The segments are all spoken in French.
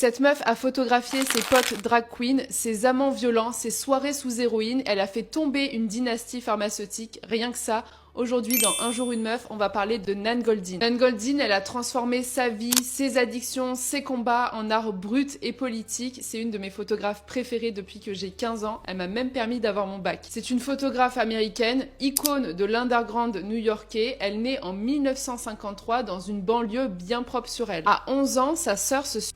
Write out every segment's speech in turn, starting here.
Cette meuf a photographié ses potes drag queens, ses amants violents, ses soirées sous héroïne. Elle a fait tomber une dynastie pharmaceutique. Rien que ça. Aujourd'hui, dans Un jour une meuf, on va parler de Nan Goldin. Nan Goldin, elle a transformé sa vie, ses addictions, ses combats en art brut et politique. C'est une de mes photographes préférées depuis que j'ai 15 ans. Elle m'a même permis d'avoir mon bac. C'est une photographe américaine, icône de l'underground new-yorkais. Elle naît en 1953 dans une banlieue bien propre sur elle. À 11 ans, sa sœur se suicide.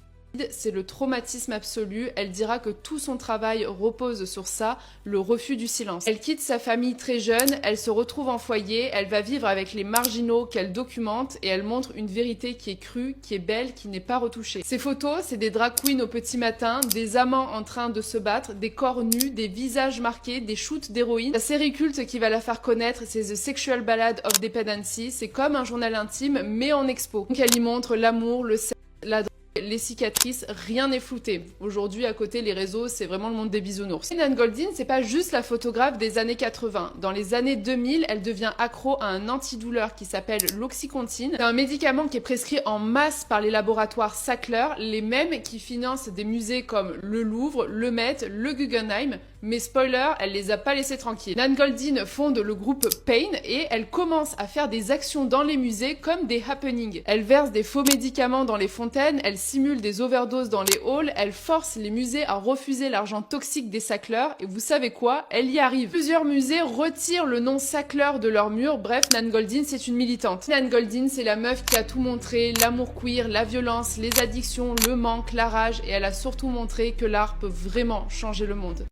C'est le traumatisme absolu. Elle dira que tout son travail repose sur ça, le refus du silence. Elle quitte sa famille très jeune, elle se retrouve en foyer, elle va vivre avec les marginaux qu'elle documente et elle montre une vérité qui est crue, qui est belle, qui n'est pas retouchée. Ces photos, c'est des drag queens au petit matin, des amants en train de se battre, des corps nus, des visages marqués, des shoots d'héroïne. La série culte qui va la faire connaître, c'est The Sexual Ballad of Dependency. C'est comme un journal intime, mais en expo. Donc elle y montre l'amour, le sexe, la drogue, les cicatrices, rien n'est flouté. Aujourd'hui, à côté, les réseaux, c'est vraiment le monde des bisounours. Nan Goldin, c'est pas juste la photographe des années 80. Dans les années 2000, elle devient accro à un antidouleur qui s'appelle l'oxycontin. C'est un médicament qui est prescrit en masse par les laboratoires Sackler, les mêmes qui financent des musées comme le Louvre, le Met, le Guggenheim. Mais spoiler, elle les a pas laissés tranquilles. Nan Goldin fonde le groupe Pain et elle commence à faire des actions dans les musées comme des happenings. Elle verse des faux médicaments dans les fontaines, elle simule des overdoses dans les halls, elle force les musées à refuser l'argent toxique des Sackler et vous savez quoi? Elle y arrive. Plusieurs musées retirent le nom Sackler de leurs murs. Bref, Nan Goldin, c'est une militante. Nan Goldin, c'est la meuf qui a tout montré, l'amour queer, la violence, les addictions, le manque, la rage et elle a surtout montré que l'art peut vraiment changer le monde.